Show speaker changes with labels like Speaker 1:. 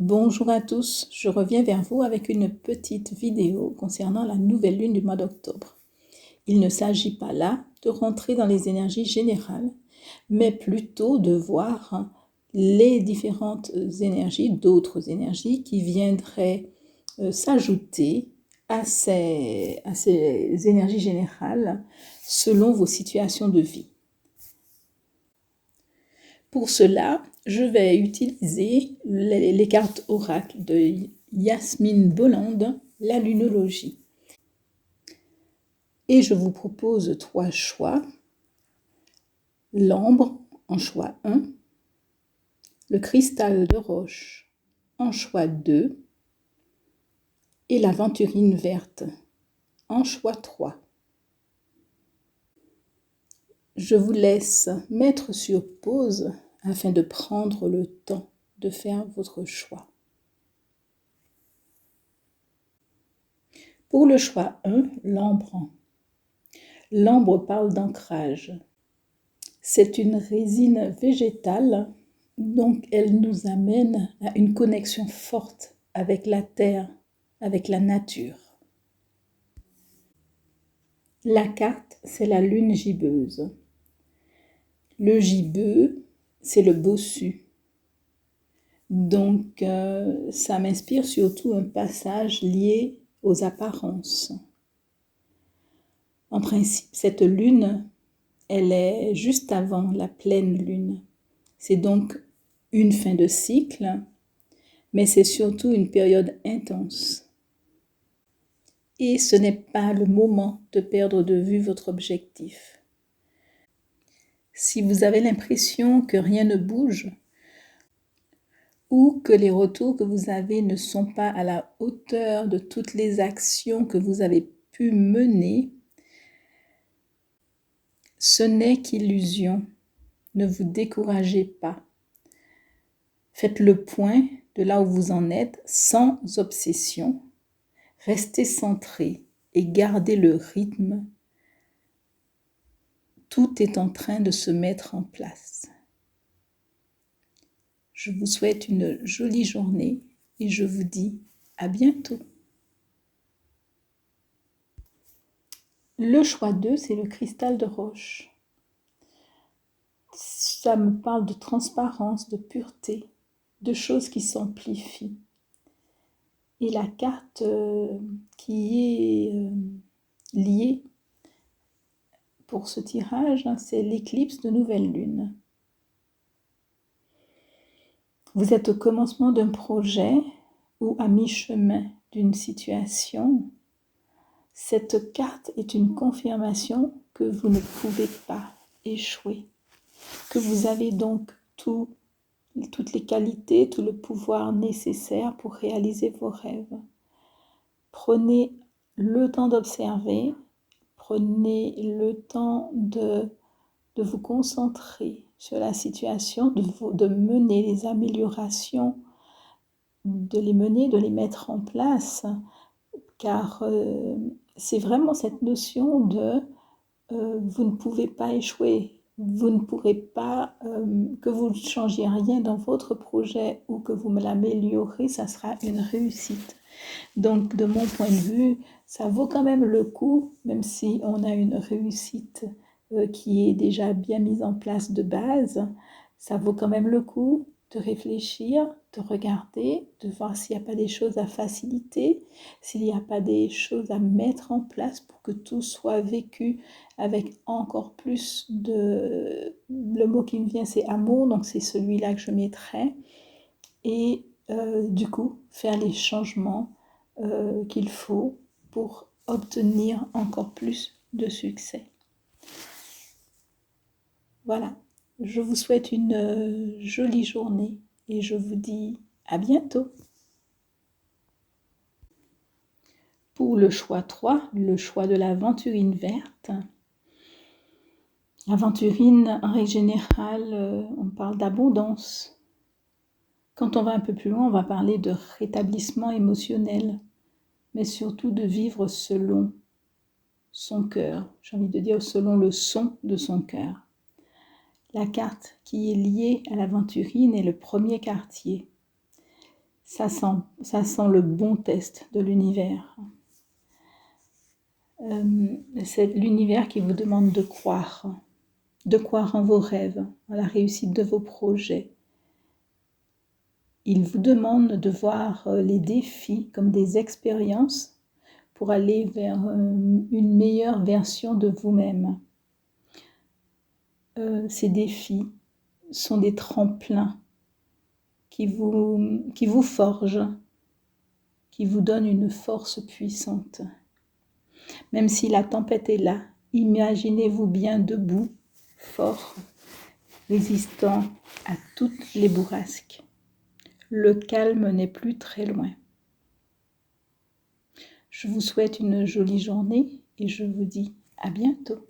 Speaker 1: Bonjour à tous, je reviens vers vous avec une petite vidéo concernant la nouvelle lune du mois d'octobre. Il ne s'agit pas là de rentrer dans les énergies générales, mais plutôt de voir les différentes énergies, d'autres énergies qui viendraient s'ajouter à ces énergies générales selon vos situations de vie. Pour cela, je vais utiliser les cartes oracles de Yasmine Bolland, la lunologie. Et je vous propose 3 choix. L'ambre en choix 1, le cristal de roche en choix 2 et l'aventurine verte en choix 3. Je vous laisse mettre sur pause afin de prendre le temps de faire votre choix. Pour le choix 1, l'ambre. L'ambre parle d'ancrage. C'est une résine végétale, donc elle nous amène à une connexion forte avec la terre, avec la nature. La carte, c'est la lune gibbeuse. Le gibbeux, c'est le bossu. Donc, ça m'inspire surtout un passage lié aux apparences. En principe, cette lune, elle est juste avant la pleine lune. C'est donc une fin de cycle, mais c'est surtout une période intense. Et ce n'est pas le moment de perdre de vue votre objectif. Si vous avez l'impression que rien ne bouge, ou que les retours que vous avez ne sont pas à la hauteur de toutes les actions que vous avez pu mener, ce n'est qu'illusion. Ne vous découragez pas. Faites le point de là où vous en êtes sans obsession. Restez centré et gardez le rythme. Tout est en train de se mettre en place. Je vous souhaite une jolie journée et je vous dis à bientôt. Le choix 2, c'est le cristal de roche. Ça me parle de transparence, de pureté, de choses qui s'amplifient. Et la carte qui est liée pour ce tirage, c'est l'éclipse de nouvelle lune. Vous êtes au commencement d'un projet ou à mi-chemin d'une situation. Cette carte est une confirmation que vous ne pouvez pas échouer, que vous avez donc toutes les qualités, tout le pouvoir nécessaire pour réaliser vos rêves. Prenez le temps d'observer, prenez le temps de vous concentrer sur la situation, de mener les améliorations, de les mener, de les mettre en place, car c'est vraiment cette notion de vous ne pouvez pas échouer, vous ne pourrez pas, que vous ne changiez rien dans votre projet ou que vous me l'améliorez, ça sera une réussite. Donc, de mon point de vue, ça vaut quand même le coup, même si on a une réussite qui est déjà bien mise en place de base, ça vaut quand même le coup de réfléchir, de regarder, de voir s'il n'y a pas des choses à faciliter, s'il n'y a pas des choses à mettre en place pour que tout soit vécu avec encore plus de... Le mot qui me vient, c'est amour, donc c'est celui-là que je mettrai. Et du coup, faire les changements qu'il faut pour obtenir encore plus de succès. Voilà, je vous souhaite une jolie journée et je vous dis à bientôt. Pour le choix 3, le choix de l'aventurine verte. L'aventurine, en règle générale, on parle d'abondance. Quand on va un peu plus loin, on va parler de rétablissement émotionnel, mais surtout de vivre selon son cœur. J'ai envie de dire selon le son de son cœur. La carte qui est liée à l'aventurine est le premier quartier. Ça sent le bon test de l'univers. C'est l'univers qui vous demande de croire en vos rêves, à la réussite de vos projets. Il vous demande de voir les défis comme des expériences pour aller vers une meilleure version de vous-même. Ces défis sont des tremplins qui vous forgent, qui vous donnent une force puissante. Même si la tempête est là, imaginez-vous bien debout, fort, résistant à toutes les bourrasques. Le calme n'est plus très loin. Je vous souhaite une jolie journée et je vous dis à bientôt.